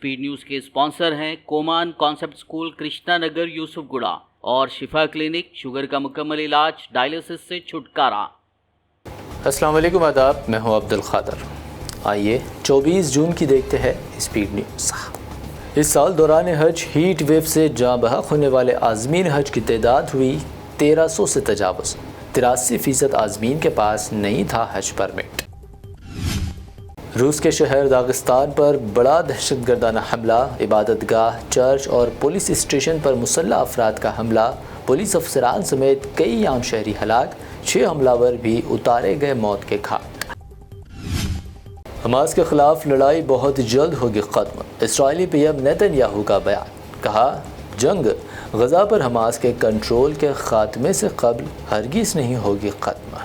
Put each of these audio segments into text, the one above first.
Speed news کے sponsor ہیں کومان concept school Krishna Nagar یوسف گڑا اور شفا کلینک، شوگر کا مکمل علاج، ڈائلسس سے چھٹکارا۔ السلام علیکم، آداب، میں ہوں عبد القادر۔ آئیے 24 جون کی دیکھتے ہیں اسپیڈ نیوز۔ اس سال دوران حج ہیٹ ویو سے جاں بحق ہونے والے عازمین حج کی تعداد ہوئی 1300 سے تجاوز۔ 83% عازمین کے پاس نہیں تھا حج پرمٹ۔ روس کے شہر داغستان پر بڑا دہشت گردانہ حملہ، عبادت گاہ، چرچ اور پولیس اسٹیشن پر مسلح افراد کا حملہ، پولیس افسران سمیت کئی عام شہری ہلاک، 6 حملہ ور بھی اتارے گئے موت کے گھاٹ۔ حماس کے خلاف لڑائی بہت جلد ہوگی ختم، اسرائیلی پی ایم نیتن یاہو کا بیان۔ کہا، جنگ غزہ پر حماس کے کنٹرول کے خاتمے سے قبل ہرگز نہیں ہوگی ختم۔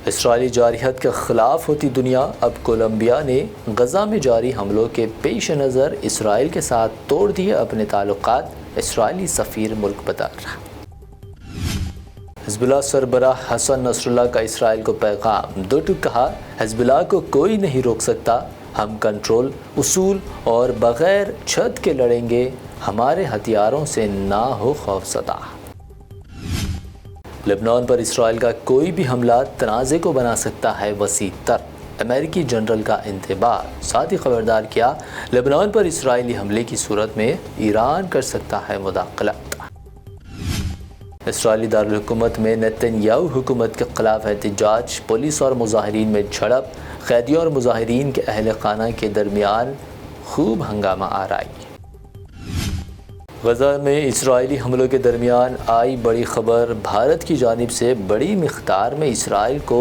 اسرائیلی جارحیت کے خلاف ہوتی دنیا، اب کولمبیا نے غزہ میں جاری حملوں کے پیش نظر اسرائیل کے ساتھ توڑ دیے اپنے تعلقات، اسرائیلی سفیر ملک بدر۔ حزب اللہ سربراہ حسن نصر اللہ کا اسرائیل کو پیغام، دو ٹوک کہا، حزب اللہ کو کوئی نہیں روک سکتا، ہم کنٹرول، اصول اور بغیر چھت کے لڑیں گے، ہمارے ہتھیاروں سے نہ ہو خوف زدہ۔ لبنان پر اسرائیل کا کوئی بھی حملہ تنازع کو بنا سکتا ہے وسیع تر، امریکی جنرل کا انتباہ۔ ساتھ ہی خبردار کیا، لبنان پر اسرائیلی حملے کی صورت میں ایران کر سکتا ہے مداخلت۔ اسرائیلی دارالحکومت میں نیتن یاہو حکومت کے خلاف احتجاج، پولیس اور مظاہرین میں جھڑپ، قیدیوں اور مظاہرین کے اہل خانہ کے درمیان خوب ہنگامہ آرائی۔ غزہ میں اسرائیلی حملوں کے درمیان آئی بڑی خبر، بھارت کی جانب سے بڑی مقدار میں اسرائیل کو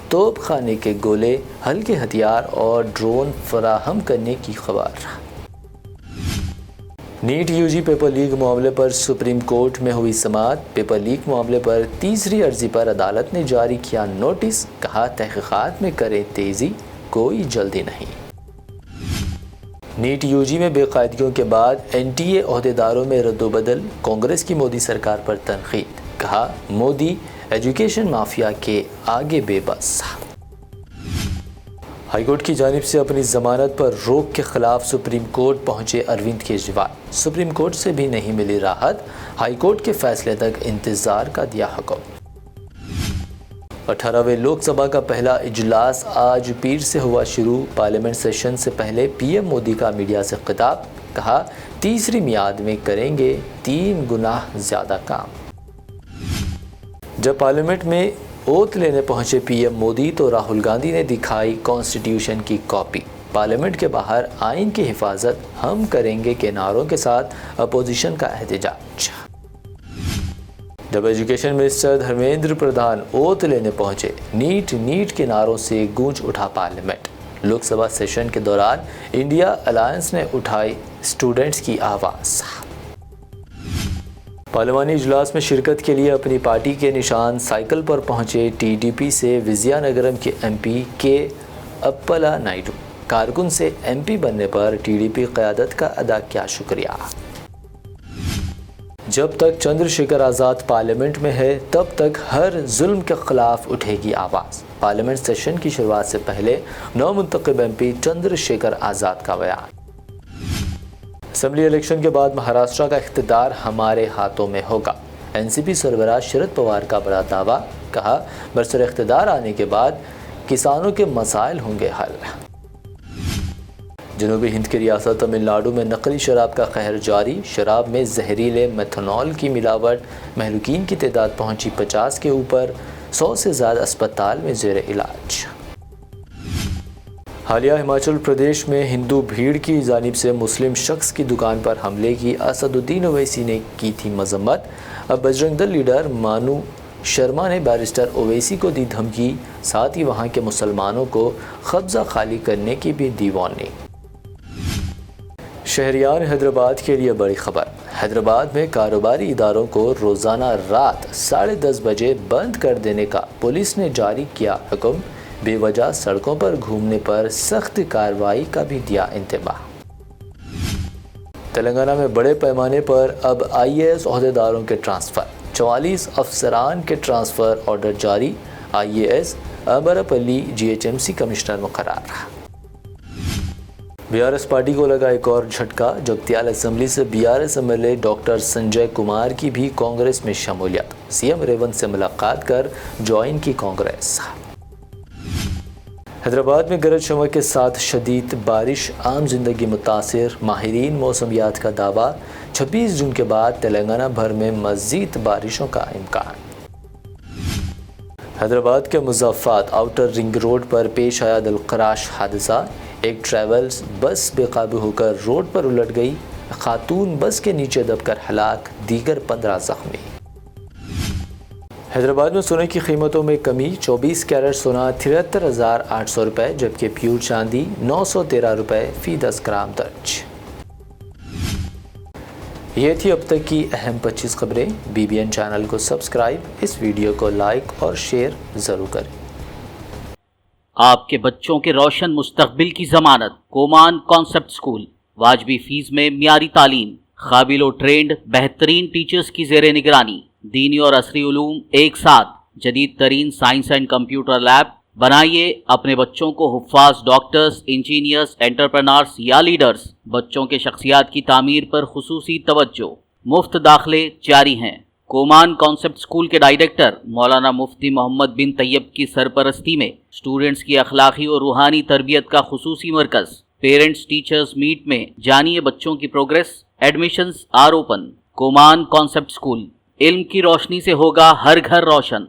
توپ خانے کے گولے، ہلکے ہتھیار اور ڈرون فراہم کرنے کی خبر۔ NEET U G paper leak معاملے پر سپریم کورٹ میں ہوئی سماعت، پیپر لیک معاملے پر تیسری عرضی پر عدالت نے جاری کیا نوٹس، کہا تحقیقات میں کریں تیزی، کوئی جلدی نہیں۔ نیٹ یو جی میں بے قاعدگیوں کے بعد این ٹی اے عہدیداروں میں رد و بدل، کانگریس کی مودی سرکار پر تنقید، کہا مودی ایجوکیشن مافیا کے آگے بے بس۔ ہائی کورٹ کی جانب سے اپنی ضمانت پر روک کے خلاف سپریم کورٹ پہنچے اروند کیجریوال، سپریم کورٹ سے بھی نہیں ملی راحت، ہائی کورٹ کے فیصلے تک انتظار کا دیا حکم۔ 18ویں لوک سبھا کا پہلا اجلاس آج پیر سے ہوا شروع، پارلیمنٹ سیشن سے پہلے پی ایم مودی کا میڈیا سے خطاب، کہا تیسری میعاد میں کریں گے 3 گنا زیادہ کام۔ جب پارلیمنٹ میں اوت لینے پہنچے پی ایم مودی تو راہل گاندھی نے دکھائی کانسٹیٹیوشن کی کاپی، پارلیمنٹ کے باہر آئین کی حفاظت ہم کریں گے کے نعروں کے ساتھ اپوزیشن کا احتجاج۔ جب ایجوکیشن منسٹر دھرمیندر پردھان اوت لینے پہنچے، نیٹ کے نعروں سے گونج اٹھا پارلیمنٹ۔ لوک سبھا سیشن کے دوران انڈیا الائنس نے اٹھائی اسٹوڈنٹس کی آواز۔ پارلیمانی اجلاس میں شرکت کے لیے اپنی پارٹی کے نشان سائیکل پر پہنچے ٹی ڈی پی سے وزیا نگرم کے ایم پی کے اپلا نائیڈو، کارکن سے ایم پی بننے پر ٹی ڈی پی قیادت کا ادا کیا شکریہ۔ جب تک چندر شیکھر آزاد پارلیمنٹ میں ہے تب تک ہر ظلم کے خلاف اٹھے گی آواز، پارلیمنٹ سیشن کی شروعات سے پہلے نو منتخب ایم پی چندر شیکھر آزاد کا بیان۔ اسمبلی الیکشن کے بعد مہاراشٹر کا اقتدار ہمارے ہاتھوں میں ہوگا، این سی پی سربراہ شرد پوار کا بڑا دعویٰ، کہا برسر اقتدار آنے کے بعد کسانوں کے مسائل ہوں گے حل۔ جنوبی ہند کی ریاست تمل ناڈو میں نقلی شراب کا قہر جاری، شراب میں زہریلے میتھنول کی ملاوٹ، مہلوکین کی تعداد پہنچی 50 کے اوپر، 100 سے زیادہ اسپتال میں زیر علاج۔ حالیہ ہماچل پردیش میں ہندو بھیڑ کی جانب سے مسلم شخص کی دکان پر حملے کی اسد الدین اویسی نے کی تھی مذمت، اب بجرنگ دل لیڈر مانو شرما نے بیرسٹر اویسی کو دی دھمکی، ساتھ ہی وہاں کے مسلمانوں کو قبضہ خالی کرنے کی بھی دی وارننگ۔ شہریان حیدرآباد کے لیے بڑی خبر، حیدرآباد میں کاروباری اداروں کو روزانہ رات 10:30 بجے بند کر دینے کا پولیس نے جاری کیا حکم، بے وجہ سڑکوں پر گھومنے پر سخت کارروائی کا بھی دیا انتباہ۔ تلنگانہ میں بڑے پیمانے پر اب آئی اے ایس عہدیداروں کے ٹرانسفر، 44 افسران کے ٹرانسفر آرڈر جاری، I A S Amrapali G H M C commissioner مقرر۔ BRS پارٹی کو لگا ایک اور جھٹکا، جگتیال اسمبلی سے BRS MLA doctor Sanjay Kumar کی بھی کانگریس میں شمولیت، CM ریونت سے ملاقات کر جوائن کی کانگریس۔ حیدرآباد میں گرج چمک کے ساتھ شدید بارش، عام زندگی متاثر، ماہرین موسمیات کا دعویٰ 26 جون کے بعد تلنگانہ بھر میں مزید بارشوں کا امکان۔ حیدرآباد کے مضافات آؤٹر رنگ روڈ پر پیش آیا دلخراش حادثہ، ایک ٹریولز بس بے قابو ہو کر روڈ پر الٹ گئی، خاتون بس کے نیچے دب کر ہلاک، دیگر 15 زخمی۔ حیدرآباد میں سونے کی قیمتوں میں کمی، 24 کیرٹ سونا 73,800 روپے جبکہ پیور چاندی 913 روپے فی 10 گرام درج۔ یہ تھی اب تک کی اہم 25 خبریں۔ BBN چینل کو سبسکرائب، اس ویڈیو کو لائک اور شیئر ضرور کریں۔ آپ کے بچوں کے روشن مستقبل کی ضمانت کومان کانسیپٹ اسکول، واجبی فیس میں معیاری تعلیم، قابل و ٹرینڈ بہترین ٹیچرز کی زیر نگرانی، دینی اور عصری علوم ایک ساتھ، جدید ترین سائنس اینڈ کمپیوٹر لیب۔ بنائیے اپنے بچوں کو حفاظ ڈاکٹرز، انجینئرز، انٹرپرینورز یا لیڈرز۔ بچوں کے شخصیات کی تعمیر پر خصوصی توجہ، مفت داخلے جاری ہیں۔ کومان کانسیپٹ اسکول کے ڈائریکٹر مولانا مفتی محمد بن طیب کی سرپرستی میں اسٹوڈنٹس کی اخلاقی اور روحانی تربیت کا خصوصی مرکز۔ پیرنٹس ٹیچرز میٹ میں جانیے بچوں کی پروگریس۔ Admissions are open. کومان کانسیپٹ اسکول، علم کی روشنی سے ہوگا ہر گھر روشن۔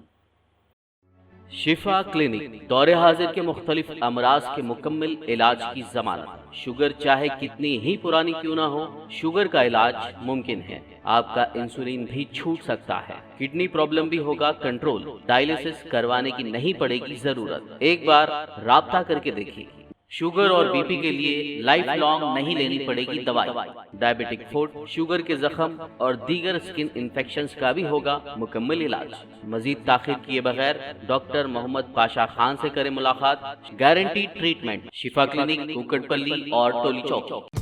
شفا کلینک، دور حاضر کے مختلف امراض کے مکمل علاج کی ضمانت۔ شوگر چاہے کتنی ہی پرانی کیوں نہ ہو، شوگر کا علاج ممکن ہے۔ آپ کا انسولین بھی چھوٹ سکتا ہے، کڈنی پرابلم بھی ہوگا کنٹرول، ڈائلیسس کروانے کی نہیں پڑے گی ضرورت۔ ایک بار رابطہ کر کے دیکھیے۔ شوگر اور BP کے لیے لائف لانگ نہیں لینی پڑے گی دوائی۔ ڈائبیٹک فوڈ، شوگر کے زخم اور دیگر اسکن انفیکشنز کا بھی ہوگا مکمل علاج۔ مزید تاخیر کیے بغیر ڈاکٹر محمد پاشا خان سے کریں ملاقات۔ گارنٹی ٹریٹمنٹ، شفا کلینک، کوکٹ پلی اور ٹولی چوک۔